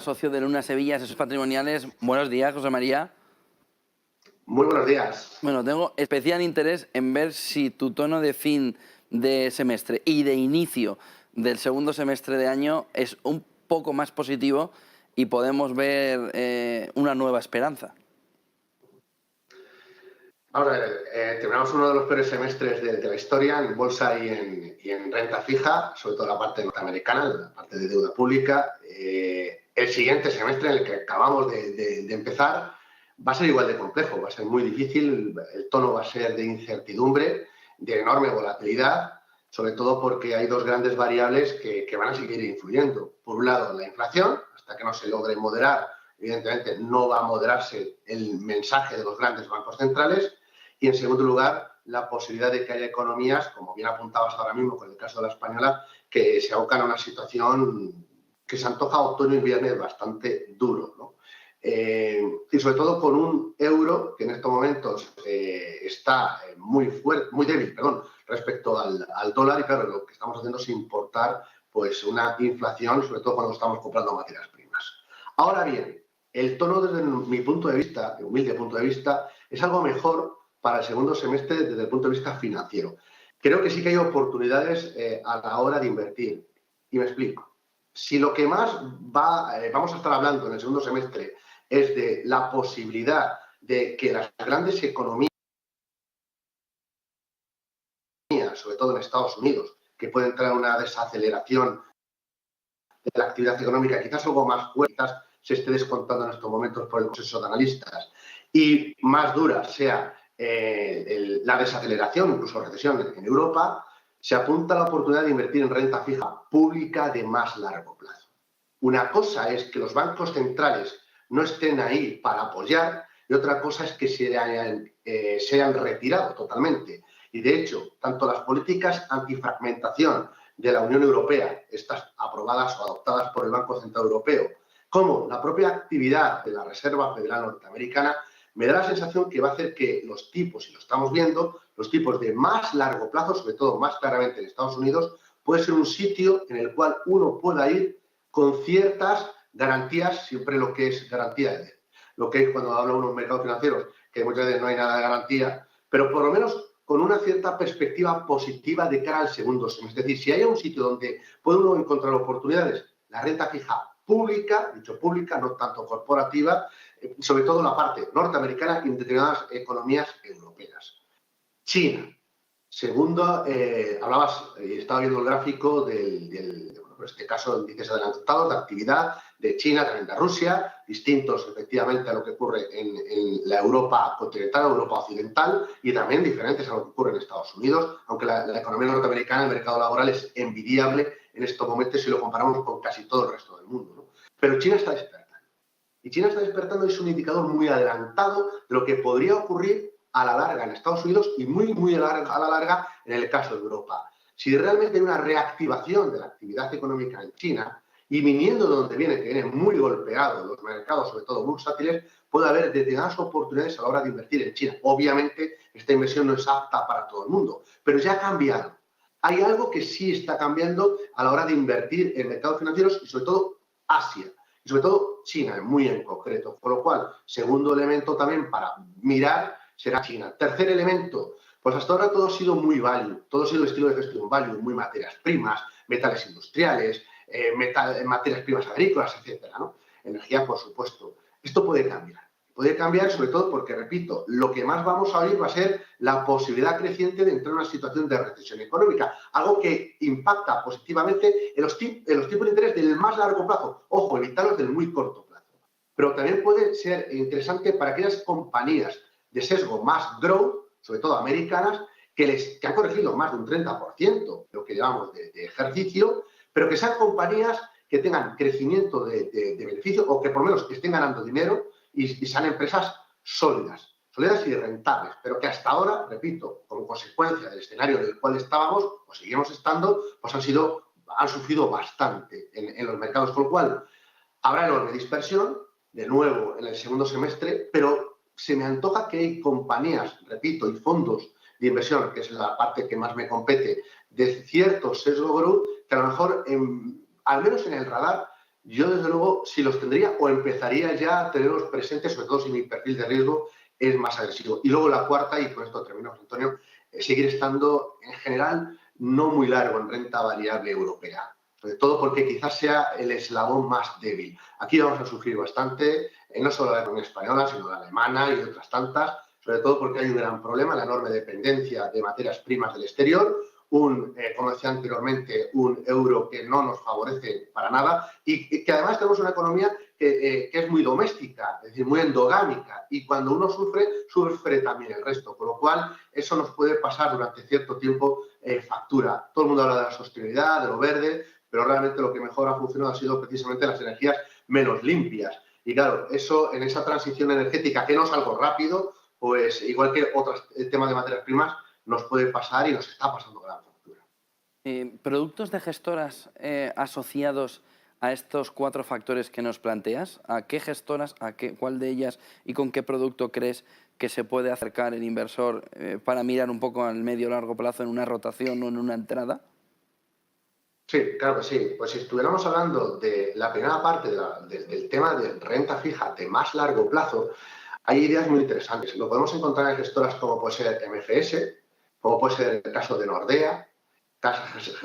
socio de Luna Sevilla, asesores patrimoniales. Buenos días, José María. Muy buenos días. Bueno, tengo especial interés en ver si tu tono de fin de semestre y de inicio del segundo semestre de año es un poco más positivo y podemos ver una nueva esperanza. Vamos a ver, terminamos uno de los peores semestres de la historia en bolsa y en renta fija, sobre todo la parte norteamericana, la parte de deuda pública. El siguiente semestre, en el que acabamos de empezar, va a ser igual de complejo, va a ser muy difícil, el tono va a ser de incertidumbre, de enorme volatilidad, sobre todo porque hay dos grandes variables que van a seguir influyendo. Por un lado, la inflación, hasta que no se logre moderar, evidentemente no va a moderarse el mensaje de los grandes bancos centrales. Y, en segundo lugar, la posibilidad de que haya economías, como bien apuntabas ahora mismo con el caso de la española, que se abocan a una situación que se antoja otoño-invierno bastante duro, ¿no? Y sobre todo con un euro que en estos momentos está muy débil, respecto al dólar, y claro, lo que estamos haciendo es importar pues una inflación, sobre todo cuando estamos comprando materias primas. Ahora bien, el tono desde mi punto de vista, mi humilde punto de vista, es algo mejor para el segundo semestre desde el punto de vista financiero. Creo que sí que hay oportunidades a la hora de invertir. Y me explico. Si lo que más vamos a estar hablando en el segundo semestre es de la posibilidad de que las grandes economías, sobre todo en Estados Unidos, que puede entrar una desaceleración de la actividad económica, quizás algo más fuerte, quizás se esté descontando en estos momentos por el consenso de analistas, y más dura sea la desaceleración, incluso recesión en Europa, se apunta a la oportunidad de invertir en renta fija pública de más largo plazo. Una cosa es que los bancos centrales no estén ahí para apoyar, y otra cosa es que se hayan retirado totalmente. Y, de hecho, tanto las políticas antifragmentación de la Unión Europea, estas aprobadas o adoptadas por el Banco Central Europeo, como la propia actividad de la Reserva Federal Norteamericana, me da la sensación que va a hacer que los tipos, y lo estamos viendo, los tipos de más largo plazo, sobre todo más claramente en Estados Unidos, puede ser un sitio en el cual uno pueda ir con ciertas garantías, siempre lo que es garantía, lo que es cuando habla uno de mercados financieros, que muchas veces no hay nada de garantía, pero por lo menos con una cierta perspectiva positiva de cara al segundo semestre. Es decir, si hay un sitio donde puede uno encontrar oportunidades, la renta fija pública, dicho pública, no tanto corporativa, sobre todo la parte norteamericana y en determinadas economías europeas. China. Segundo, estaba viendo el gráfico en este caso, índices adelantados de actividad de China, también de Rusia, distintos efectivamente a lo que ocurre en la Europa continental, Europa occidental, y también diferentes a lo que ocurre en Estados Unidos, aunque la economía norteamericana, el mercado laboral es envidiable en estos momentos si lo comparamos con casi todo el resto del mundo, ¿no? Pero China está despertando. Y China está despertando, es un indicador muy adelantado de lo que podría ocurrir a la larga en Estados Unidos y muy a la larga en el caso de Europa. Si realmente hay una reactivación de la actividad económica en China, y viniendo de donde viene, que viene muy golpeado los mercados, sobre todo bursátiles, puede haber determinadas oportunidades a la hora de invertir en China. Obviamente, esta inversión no es apta para todo el mundo, pero ya ha cambiado. Hay algo que sí está cambiando a la hora de invertir en mercados financieros y sobre todo Asia. Y sobre todo China, muy en concreto. Con lo cual, segundo elemento también para mirar será China. Tercer elemento, pues hasta ahora todo ha sido muy value, todo ha sido estilo de gestión value, muy materias primas, metales industriales, materias primas agrícolas, etcétera, ¿no? Energía, por supuesto. Esto puede cambiar. Puede cambiar sobre todo porque, repito, lo que más vamos a oír va a ser la posibilidad creciente de entrar en una situación de recesión económica, algo que impacta positivamente en los tipos de interés del más largo plazo. Ojo, evitarlos del muy corto plazo. Pero también puede ser interesante para aquellas compañías de sesgo más growth, sobre todo americanas, que han corregido más de un 30% lo que llamamos de ejercicio, pero que sean compañías que tengan crecimiento de beneficio o que por lo menos estén ganando dinero y sean empresas sólidas y rentables, pero que hasta ahora, repito, como consecuencia del escenario en el cual estábamos o seguimos estando, pues han sufrido bastante en los mercados, con lo cual habrá enorme dispersión, de nuevo en el segundo semestre, pero se me antoja que hay compañías, repito, y fondos de inversión, que es la parte que más me compete, de cierto sesgo growth, que a lo mejor, al menos en el radar, Yo, desde luego, si los tendría o empezaría ya a tenerlos presentes, sobre todo si mi perfil de riesgo es más agresivo. Y luego la cuarta, y con esto termino, Antonio, seguir estando en general no muy largo en renta variable europea. Sobre todo porque quizás sea el eslabón más débil. Aquí vamos a sufrir bastante, no solo la economía española, sino la alemana y otras tantas, sobre todo porque hay un gran problema, la enorme dependencia de materias primas del exterior, como decía anteriormente, un euro que no nos favorece para nada y que además tenemos una economía que es muy doméstica, es decir, muy endogámica, y cuando uno sufre, sufre también el resto, con lo cual eso nos puede pasar durante cierto tiempo factura. Todo el mundo habla de la sostenibilidad, de lo verde, pero realmente lo que mejor ha funcionado ha sido precisamente las energías menos limpias. Y claro, eso en esa transición energética, que no es algo rápido, pues igual que otros temas de materias primas, nos puede pasar y nos está pasando gran factura. ¿Productos de gestoras asociados a estos 4 factores que nos planteas? ¿A qué gestoras, cuál de ellas y con qué producto crees que se puede acercar el inversor para mirar un poco al medio o largo plazo en una rotación o en una entrada? Sí, claro que sí. Pues si estuviéramos hablando de la primera parte del tema de renta fija de más largo plazo, hay ideas muy interesantes. Lo podemos encontrar en gestoras como puede ser MFS, como puede ser el caso de Nordea,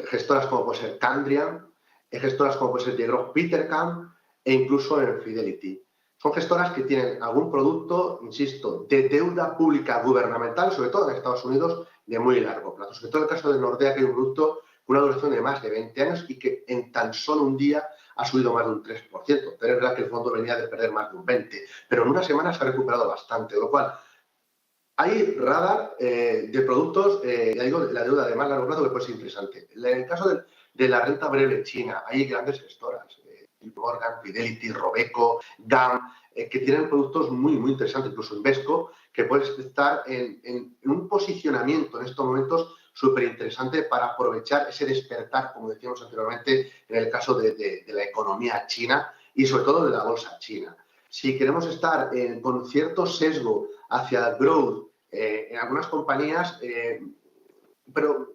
gestoras como puede ser Candrian, gestoras como puede ser Degroof Petercam e incluso en Fidelity. Son gestoras que tienen algún producto, insisto, de deuda pública gubernamental, sobre todo en Estados Unidos, de muy largo plazo. Sobre todo en el caso de Nordea, que hay un producto con una duración de más de 20 años y que en tan solo un día ha subido más de un 3%. Pero es verdad que el fondo venía de perder más de un 20%, pero en una semana se ha recuperado bastante, con lo cual hay radar de productos, ya digo, la deuda de más largo plazo que puede ser interesante. En el caso de la renta breve china, hay grandes gestoras, Morgan, Fidelity, Robeco, GAM, que tienen productos muy, muy interesantes, incluso Invesco, que puedes estar en un posicionamiento en estos momentos súper interesante para aprovechar ese despertar, como decíamos anteriormente, en el caso de la economía china y sobre todo de la bolsa china. Si queremos estar con cierto sesgo hacia el growth en algunas compañías, pero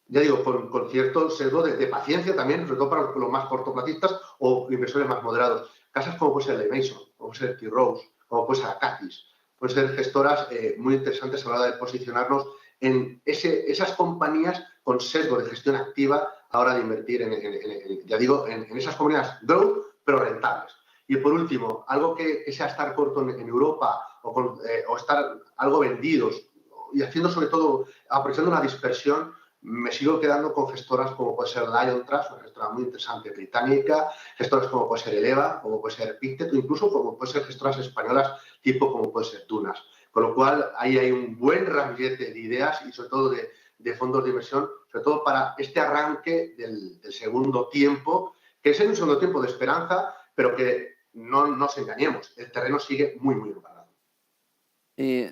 ya digo, con cierto sesgo de paciencia también, sobre todo para los más cortoplacistas o inversores más moderados. Casas como puede ser la Mason, como puede ser T. Rose, como puede ser Acatis, pueden ser gestoras muy interesantes a la hora de posicionarnos en esas compañías con sesgo de gestión activa a la hora de invertir en esas compañías growth, pero rentables. Y por último, algo que sea estar corto en Europa o estar algo vendidos y haciendo sobre todo, aprovechando una dispersión, me sigo quedando con gestoras como puede ser Lion Trust, una gestora muy interesante británica, gestoras como puede ser Eleva, como puede ser Pictet, o incluso como puede ser gestoras españolas tipo como puede ser Tunas. Con lo cual, ahí hay un buen ramillete de ideas y sobre todo de fondos de inversión, sobre todo para este arranque del segundo tiempo, que es un segundo tiempo de esperanza, pero que no nos engañemos, el terreno sigue muy, muy embarrado.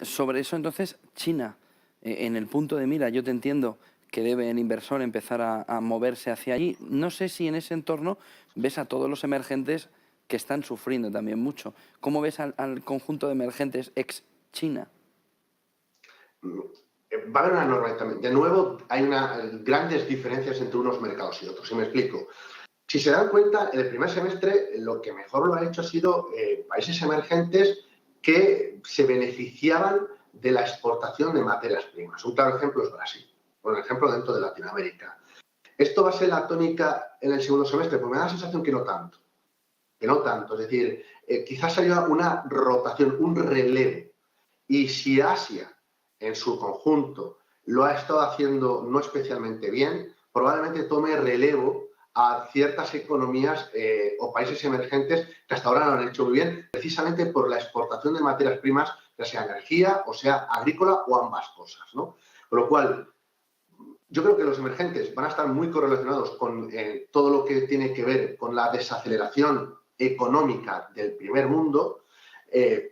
Sobre eso, entonces, China, en el punto de mira, yo te entiendo que debe el inversor empezar a moverse hacia allí. No sé si en ese entorno ves a todos los emergentes que están sufriendo también mucho. ¿Cómo ves al conjunto de emergentes ex-China? Va a haber una enorme... De nuevo, hay grandes diferencias entre unos mercados y otros, y me explico. Si se dan cuenta, en el primer semestre lo que mejor lo ha hecho ha sido países emergentes que se beneficiaban de la exportación de materias primas. Un claro ejemplo es Brasil, por ejemplo dentro de Latinoamérica. ¿Esto va a ser la tónica en el segundo semestre? Pues me da la sensación que no tanto. Que no tanto. Es decir, quizás haya una rotación, un relevo. Y si Asia, en su conjunto, lo ha estado haciendo no especialmente bien, probablemente tome relevo a ciertas economías o países emergentes que hasta ahora no lo han hecho muy bien, precisamente por la exportación de materias primas, ya sea energía o sea agrícola o ambas cosas, ¿no? Con lo cual, yo creo que los emergentes van a estar muy correlacionados con todo lo que tiene que ver con la desaceleración económica del primer mundo,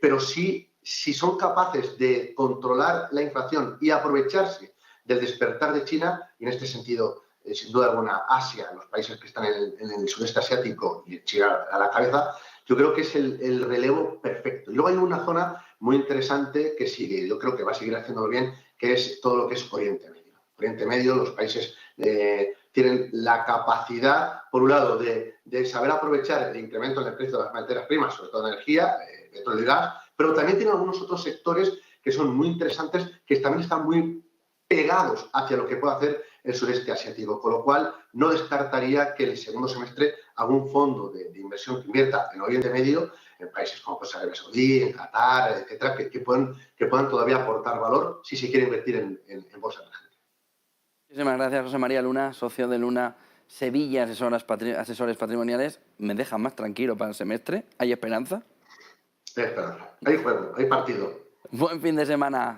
pero sí, si son capaces de controlar la inflación y aprovecharse del despertar de China, y en este sentido, sin duda alguna, Asia, los países que están en el sudeste asiático y China a la cabeza, yo creo que es el relevo perfecto. Y luego hay una zona muy interesante que sigue, yo creo que va a seguir haciéndolo bien, que es todo lo que es Oriente Medio. Oriente Medio, los países tienen la capacidad, por un lado, de saber aprovechar el incremento en el precio de las materias primas, sobre todo energía, petróleo y gas, pero también tienen algunos otros sectores que son muy interesantes, que también están muy pegados hacia lo que puede hacer el sureste asiático, con lo cual no descartaría que el segundo semestre algún fondo de inversión que invierta en Oriente Medio, en países como pues, Arabia Saudí, en Qatar, etcétera, que puedan todavía aportar valor si se quiere invertir en bolsa emergente. Muchísimas gracias, José María Luna, socio de Luna Sevilla, asesores patrimoniales. Me deja más tranquilo para el semestre. ¿Hay esperanza? Hay esperanza, hay juego, hay partido. Buen fin de semana.